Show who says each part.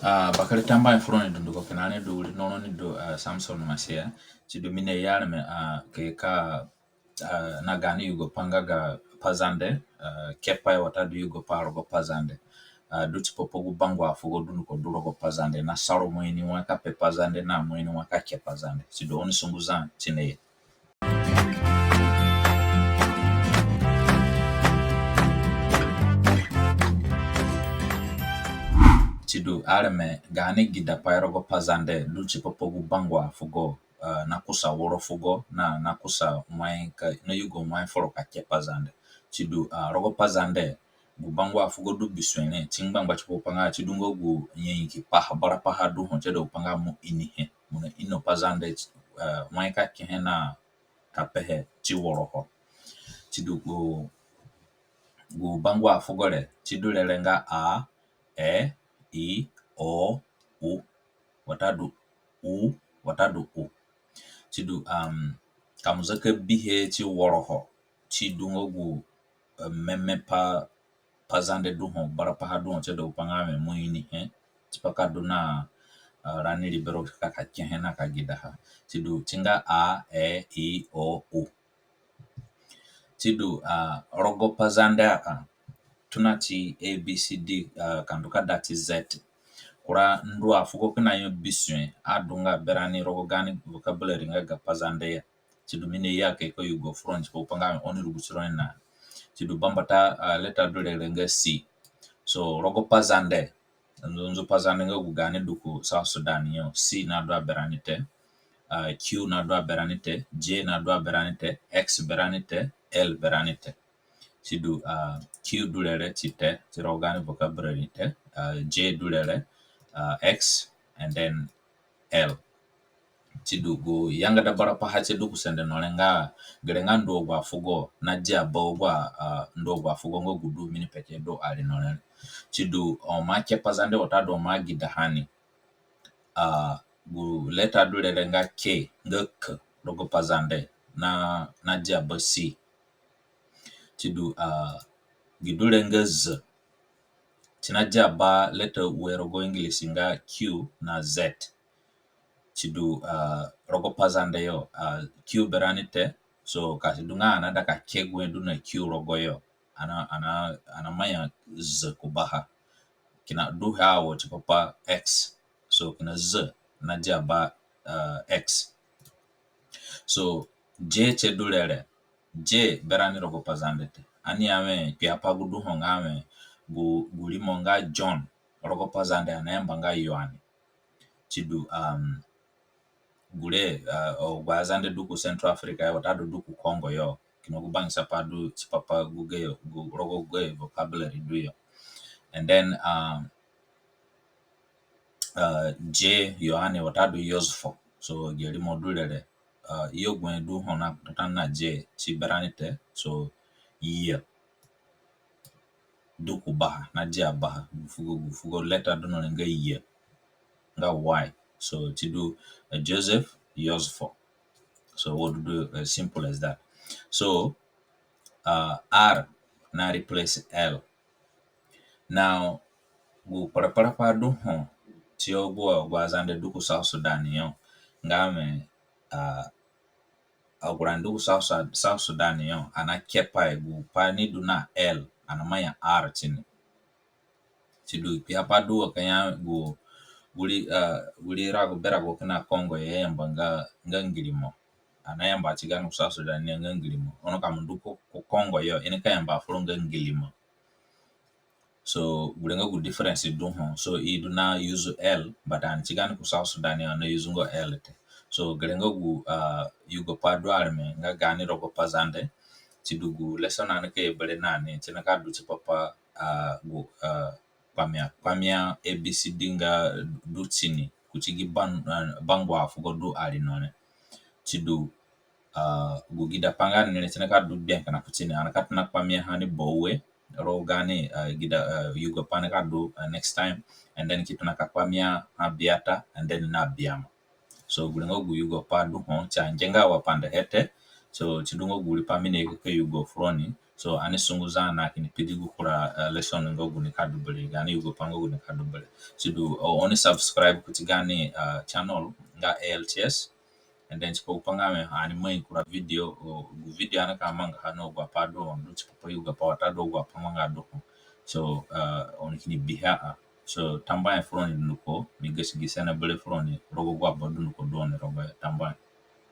Speaker 1: Bakari tamba front do ko kanane do no ni do Samsung masia ci do mine yale me ke ka na Gaani Yugo pangaga pazande kepa wata do Yugo paro go pazande do ci popo gu bangua fugo dunu ko duro go pazande na saro moyni waka pe pazande na moyni waka ke pazande ci do on sunguzan ci ne Chidu areme Gaani gida pairogo pazande duchi popogu bangwa fugo na kusa woro fugo na kusa mwai ka no Yugo mwai foro ka ke pazande chidu rogo pazande gu bangwa fugo du bisue ne tingbangba chipo panga chidungo gu nyenki paha bara paha du honche do panga mu inihe mu ino pazande mwai ka ke na kapehe chi woro ho chidu gu bangwa fugo le chidu lelenga a e I, O, U, watadu U. Chidu kamuzaka bihe chi woro ho. Chidu ngogu meme pazande duho barapa hadu che do pangame muini he. Chipaka duna rani libero kaka kehena kagida ha. Chidu tinga A, E, I, O, U. Chidu rogo pazande tunati A, B, C, D kanduka dati Z. Kura ndua fugo kina yo bisue adunga berani rogo Gaani vocabulary nga pazande ya chidu mine ya ke ko Yugo front ko panga oni rubuchiro na chidu bambata letter dole nga C so rogo pazande nzo pazande nga Gaani duku South Sudan yo C na do berani te Q na do berani te J na do berani te X berani te L berani te chidu Q dulere chite rogo Gaani vocabulary te J dulere X and then L. Chidugu yanga da bara paha chidugu sende nolenga gerenga ndo gwa fugo na jabo gwa ndo gwa fugo ngo gudu mini peke do ali nolen. Chidu make pazande otado magi dahani. Gu leta du lelenga K nga K rogo pazande na jabo C. Chidu gidule nga Z. Chinaja ba letter we rogo English nga Q na Z. Chidu rogo pazande yo Q beranite so kasidunga anada ka kegwe duna Q rogo yo ana maya Z kubaha kina du hawo chipapa X so kina Z na jaba X so J che dulere J berani rogo pazande te ani ame pia pagudu hongame gulimo nga John rogo pazande anaemba nga Yohani chidu gule gwazande duku Central Africa watadu duku Congo yo kinogubangisa padu chipapa guge rogo guge vocabulary duyo and then J Yohani watadu Yosfo so geli modulere iyo gwen du hona totana J chiberanite so year duku baha na J baha fugo letter duno nga year nga Y so to do Joseph Yosfo so we'll do as simple as that so R na replace L now gu para do ho tio go gwazande duku South Sudan yo ngame agrandu South Sudan yo ana kepa gu pani duna L ana maya R chini chidu pia padu kanya gu guli rago berago kana Congo yemba nga ngilimo anayamba chigano South Sudan nga ngilimo ono kamunduko ko Congo yo ene kayamba furo nga ngilimo so gulenga gu difference do ho so I do na use L but an chigano ko South Sudan na use ngo L te so gulenga gu Yugo padu areme nga Gaani rogo pazande chidugu lesson anake bele nane chenaka du chipapa gu pamia ABCD nga du chini kuchigi bangwa fugo du ali none chidu gugida panga nene chenaka du bianka na kuchini anakatuna pamia hani bowe rogo Gaani gida Yugo panaka du next time and then kituna kapamia abiata and then na biama so gulengo gu Yugo padu ho chanjenga wapande hete so chidungo guli pamine ke Yugo froni So ani sunguzana kini pidigu kura lesson ngo guni kadubele Gaani Yugo pango guni kadubele. Sidu oni subscribe kuti Gaani channel nga ALTS, and then chipo upangame ani mai kura video video ana kamanga hano gwa pado ndu chipo yuga pawatado gwa pamanga do. So oni kini biha so tamba front nuko migesi gisana bele front rogo gwa bodu nuko do ne rogo tamba.